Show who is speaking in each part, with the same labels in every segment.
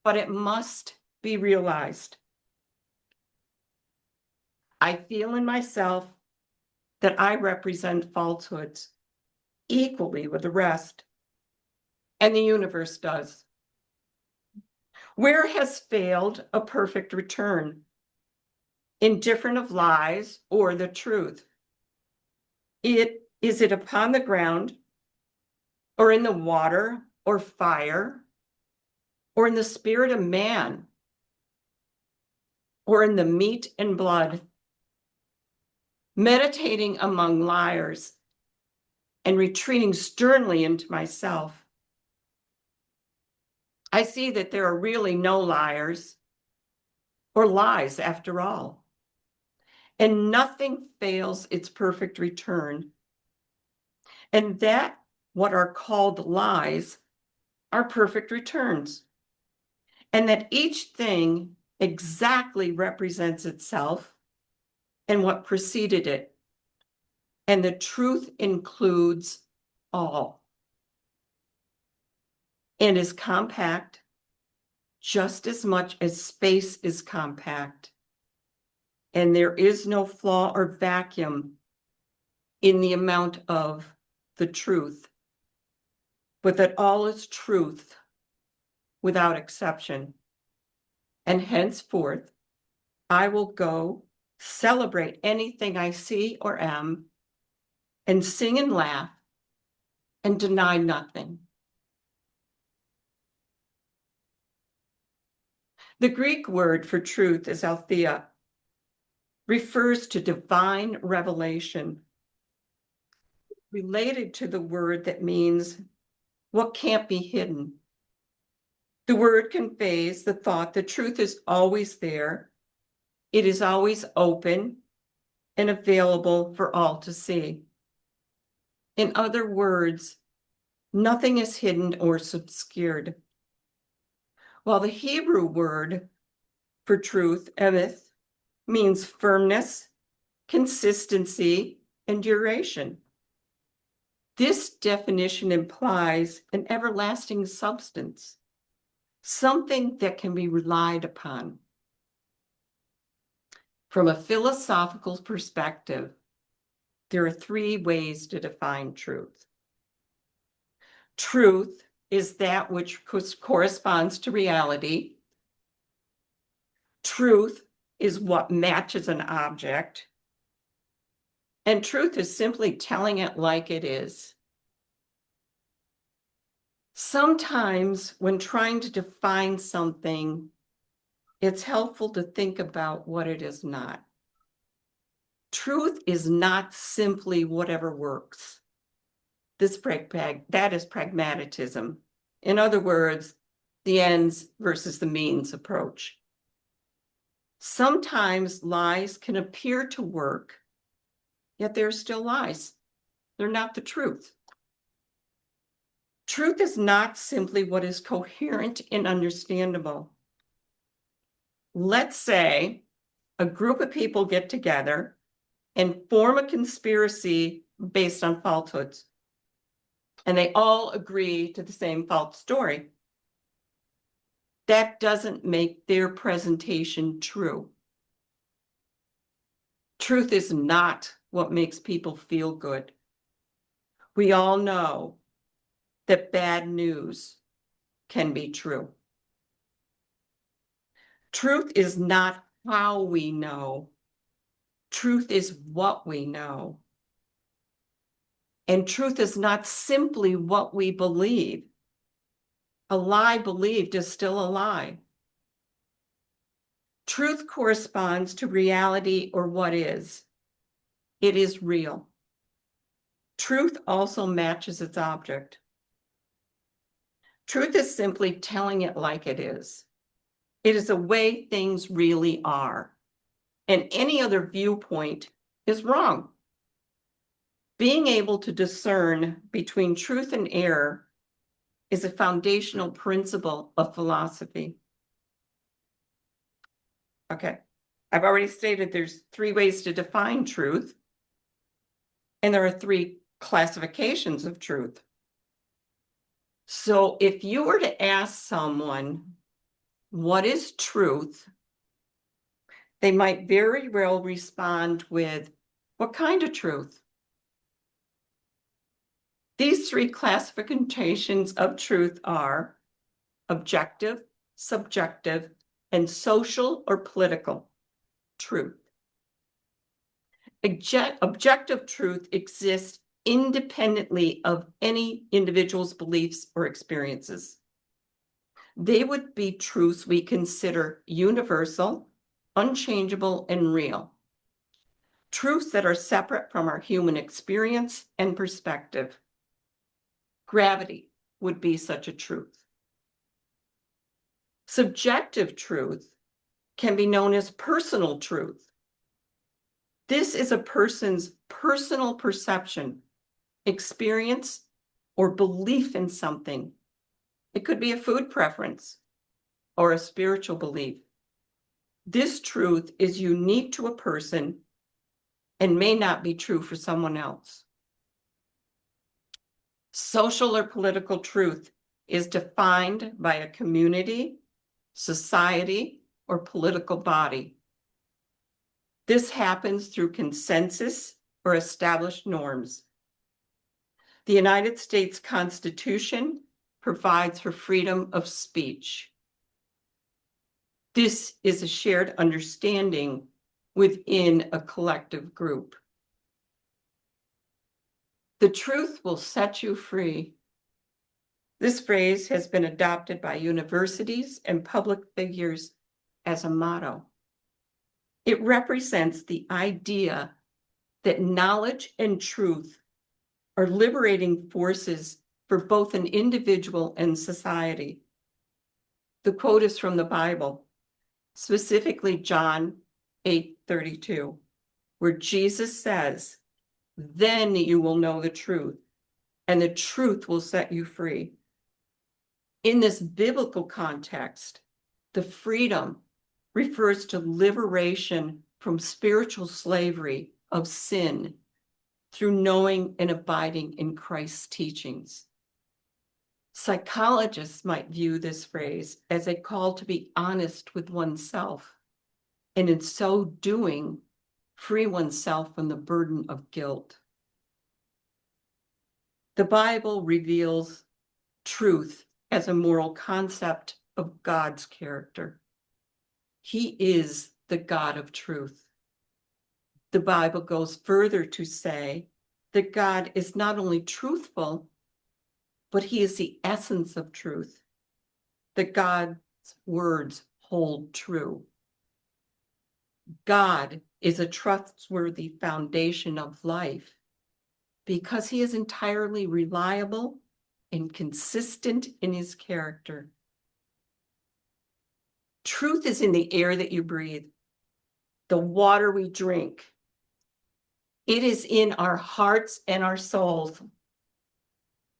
Speaker 1: but it must be realized. I feel in myself that I represent falsehoods equally with the rest, and the universe does. Where has failed a perfect return? Indifferent of lies or the truth? Is it upon the ground, or in the water, or fire, or in the spirit of man, or in the meat and blood? Meditating among liars and retreating sternly into myself, I see that there are really no liars or lies after all, and nothing fails its perfect return. And that what are called lies are perfect returns, and that each thing exactly represents itself and what preceded it, and the truth includes all, and is compact just as much as space is compact, and there is no flaw or vacuum in the amount of the truth, but that all is truth without exception. And henceforth, I will go celebrate anything I see or am, and sing and laugh, and deny nothing. The Greek word for truth is aletheia, refers to divine revelation, related to the word that means what can't be hidden. The word conveys the thought that truth is always there. It is always open and available for all to see. In other words, nothing is hidden or obscured. While the Hebrew word for truth, emeth, means firmness, consistency, and duration. This definition implies an everlasting substance, something that can be relied upon. From a philosophical perspective, there are three ways to define truth. Truth is that which corresponds to reality. Truth is what matches an object. And truth is simply telling it like it is. Sometimes when trying to define something, it's helpful to think about what it is not. Truth is not simply whatever works. That is pragmatism. In other words, the ends versus the means approach. Sometimes lies can appear to work, yet they're still lies. They're not the truth. Truth is not simply what is coherent and understandable. Let's say a group of people get together and form a conspiracy based on falsehoods, and they all agree to the same false story. That doesn't make their presentation true. Truth is not what makes people feel good. We all know that bad news can be true. Truth is not how we know. Truth is what we know. And truth is not simply what we believe. A lie believed is still a lie. Truth corresponds to reality or what is. It is real. Truth also matches its object. Truth is simply telling it like it is. It is the way things really are. And any other viewpoint is wrong. Being able to discern between truth and error is a foundational principle of philosophy. Okay, I've already stated there's three ways to define truth, and there are three classifications of truth. So if you were to ask someone, what is truth, they might very well respond with, what kind of truth? These three classifications of truth are objective, subjective, and social or political truth. Objective truth exists independently of any individual's beliefs or experiences. They would be truths we consider universal, unchangeable, and real. Truths that are separate from our human experience and perspective. Gravity would be such a truth. Subjective truth can be known as personal truth. This is a person's personal perception, experience, or belief in something. It could be a food preference or a spiritual belief. This truth is unique to a person and may not be true for someone else. Social or political truth is defined by a community, society, or political body. This happens through consensus or established norms. The United States Constitution provides for freedom of speech. This is a shared understanding within a collective group. The truth will set you free. This phrase has been adopted by universities and public figures as a motto. It represents the idea that knowledge and truth are liberating forces for both an individual and society. The quote is from the Bible, specifically John 8:32, where Jesus says, "Then you will know the truth, and the truth will set you free." In this biblical context, the freedom refers to liberation from spiritual slavery of sin through knowing and abiding in Christ's teachings. Psychologists might view this phrase as a call to be honest with oneself, and in so doing, free oneself from the burden of guilt. The Bible reveals truth as a moral concept of God's character. He is the God of truth. The Bible goes further to say that God is not only truthful, but he is the essence of truth, that God's words hold true. God is a trustworthy foundation of life because he is entirely reliable and consistent in his character. Truth is in the air that you breathe, the water we drink. It is in our hearts and our souls.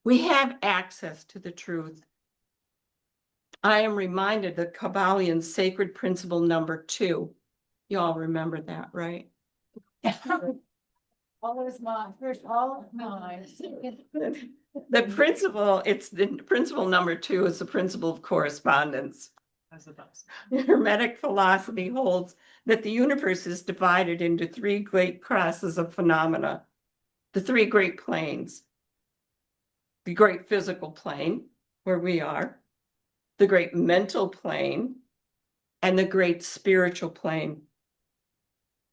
Speaker 1: We have access to the truth. I am reminded of Kabbalion sacred principle number 2. You all remember that, right?
Speaker 2: All is mine, first all of mine.
Speaker 1: The principle, it's the principle number 2 is the principle of correspondence.
Speaker 2: That's the best.
Speaker 1: Hermetic philosophy holds that the universe is divided into 3 great classes of phenomena, the 3 great planes. The great physical plane, where we are, the great mental plane, and the great spiritual plane.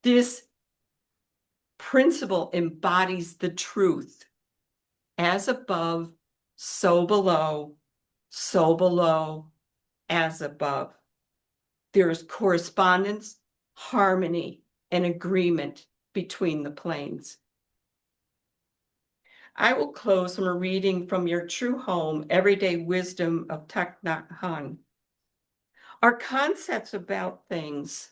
Speaker 1: This principle embodies the truth. As above, so below, as above. There is correspondence, harmony, and agreement between the planes. I will close from a reading from your true home, Everyday Wisdom of Thich Nhat Hanh. Our concepts about things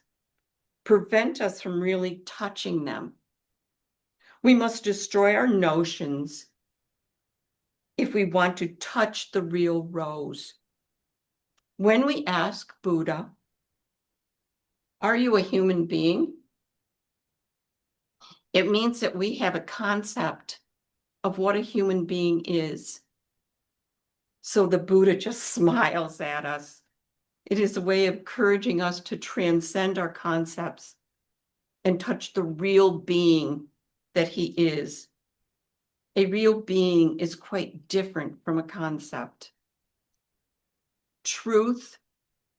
Speaker 1: prevent us from really touching them. We must destroy our notions if we want to touch the real rose. When we ask Buddha, "Are you a human being?" it means that we have a concept of what a human being is. So the Buddha just smiles at us. It is a way of encouraging us to transcend our concepts and touch the real being that he is. A real being is quite different from a concept. Truth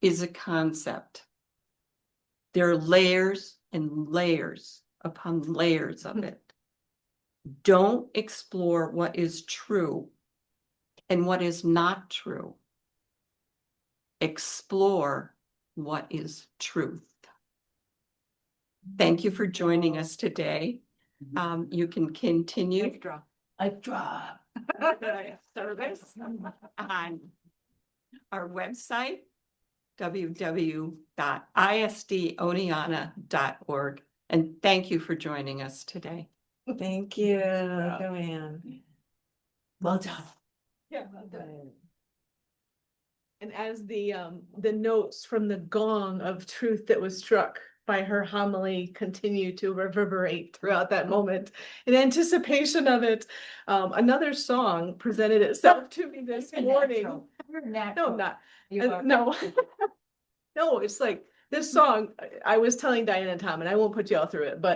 Speaker 1: is a concept. There are layers and layers upon layers of it. Don't explore what is true and what is not true. Explore what is truth. Thank you for joining us today. You can continue service on our website, www.isdoneonta.org. And thank you for joining us today.
Speaker 3: Thank you, JoAnn.
Speaker 2: Well done.
Speaker 3: Yeah, well done.
Speaker 2: And as the notes from the gong of truth that was struck by her homily continue to reverberate throughout that moment, in anticipation of it, another song presented itself to me this morning. No, not, no. No, it's like this song, I was telling Diane and Tom, and I won't put you all through it, but